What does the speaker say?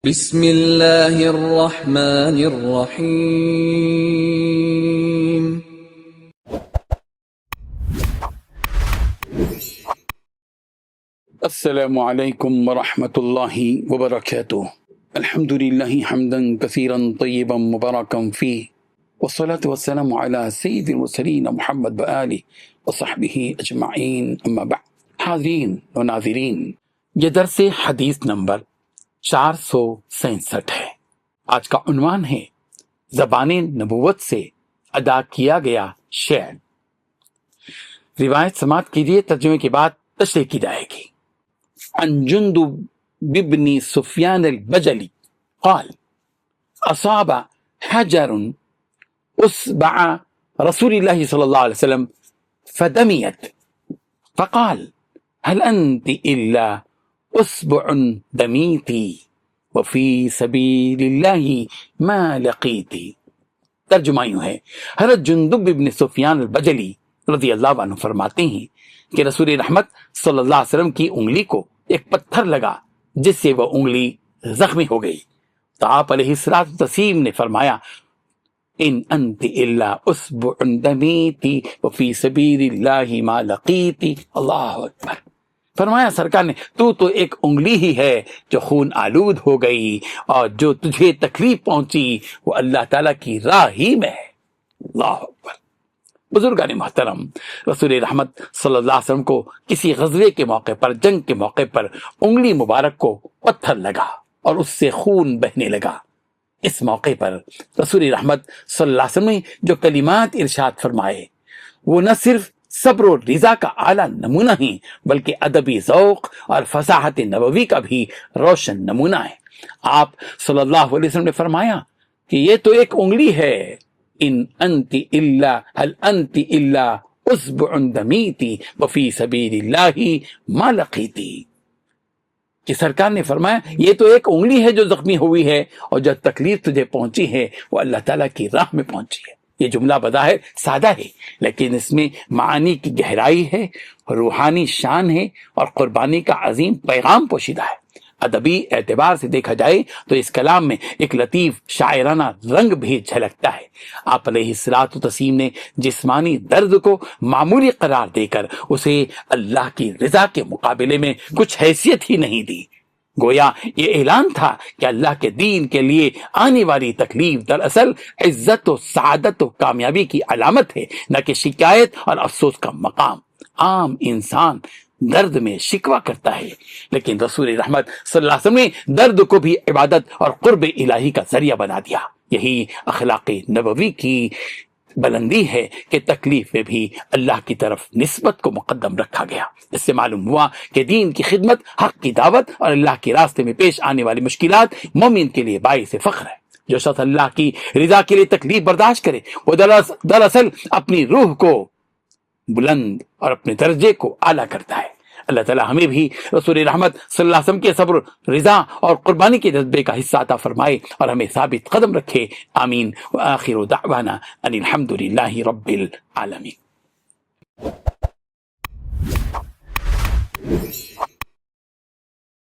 بسم اللہ الرحمن الرحیم۔ السلام علیکم ورحمۃ اللہ وبرکاتہ۔ الحمد للہ حمدا کثیرا طیبا مبارکا فیہ، والصلاة والسلام علی سید المرسلین محمد وآلہ وصحبہ اجمعین، اما بعد۔ حاضرین و ناظرین، یہ درس حدیث نمبر 467 ہے۔ آج کا عنوان ہے زبان نبوت سے ادا کیا گیا شعر۔ روایت سماعت کیجیے، ترجمے کے بعد تشریح کی جائے گی۔ عن جندب بن سفیان البجلی قال اصاب حجر اصبع رسول اللہ صلی اللہ علیہ وسلم فدمیت فقال هل انت الا اصبع دمیتی وفی سبیل اللہ ما لقیتی۔ ترجمہ یوں ہے، حضرت جندب بن سفیان البجلی رضی اللہ عنہ فرماتے ہیں کہ رسول رحمت صلی اللہ علیہ وسلم کی انگلی کو ایک پتھر لگا جس سے وہ انگلی زخمی ہو گئی، تو آپ علیہ السلام نے فرمایا ان انت الا اصبع دمیتی وفی سبیل اللہ ما لقیتی۔ اللہ اکبر۔ فرمایا سرکار نے تو ایک انگلی ہی ہے جو خون آلود ہو گئی، اور جو تجھے تکلیف پہنچی وہ اللہ تعالیٰ کی راہ ہی میں ہے۔ اللہ اکبر۔ بزرگان محترم، رسول رحمت صلی اللہ علیہ وسلم کو کسی غزوے کے موقع پر، جنگ کے موقع پر انگلی مبارک کو پتھر لگا اور اس سے خون بہنے لگا۔ اس موقع پر رسول رحمت صلی اللہ علیہ وسلم نے جو کلمات ارشاد فرمائے وہ نہ صرف صبر و رضا کا اعلیٰ نمونہ ہیں بلکہ ادبی ذوق اور فصاحت نبوی کا بھی روشن نمونہ ہے۔ آپ صلی اللہ علیہ وسلم نے فرمایا کہ یہ تو ایک انگلی ہے، ان انت الا هل انت الا اصبع دمیتی وفی سبیل اللہ ما لقیتی، کہ سرکار نے فرمایا یہ تو ایک انگلی ہے جو زخمی ہوئی ہے، اور جو تکلیف تجھے پہنچی ہے وہ اللہ تعالیٰ کی راہ میں پہنچی ہے۔ یہ جملہ بظاہر سادہ ہے لیکن اس میں معانی کی گہرائی ہے، روحانی شان ہے اور قربانی کا عظیم پیغام پوشیدہ ہے۔ ادبی اعتبار سے دیکھا جائے تو اس کلام میں ایک لطیف شاعرانہ رنگ بھی جھلکتا ہے۔ آپ علیہ السلام نے جسمانی درد کو معمولی قرار دے کر اسے اللہ کی رضا کے مقابلے میں کچھ حیثیت ہی نہیں دی۔ گویا یہ اعلان تھا کہ اللہ کے دین کے لیے آنے والی تکلیف دراصل عزت و سعادت و کامیابی کی علامت ہے، نہ کہ شکایت اور افسوس کا مقام۔ عام انسان درد میں شکوہ کرتا ہے لیکن رسول رحمت صلی اللہ علیہ وسلم نے درد کو بھی عبادت اور قرب الہی کا ذریعہ بنا دیا۔ یہی اخلاق نبوی کی بلندی ہے کہ تکلیف میں بھی اللہ کی طرف نسبت کو مقدم رکھا گیا۔ اس سے معلوم ہوا کہ دین کی خدمت، حق کی دعوت اور اللہ کے راستے میں پیش آنے والی مشکلات مومن کے لیے باعث فخر ہے۔ جو شخص اللہ کی رضا کے لیے تکلیف برداشت کرے وہ دراصل اپنی روح کو بلند اور اپنے درجے کو اعلیٰ کرتا ہے۔ اللہ تعالیٰ ہمیں بھی رسول رحمت صلی اللہ علیہ وسلم کے صبر، رضا اور قربانی کے جذبے کا حصہ عطا فرمائے اور ہمیں ثابت قدم رکھے۔ آمین۔ وآخر دعوانا ان الحمد للہ رب العالمین۔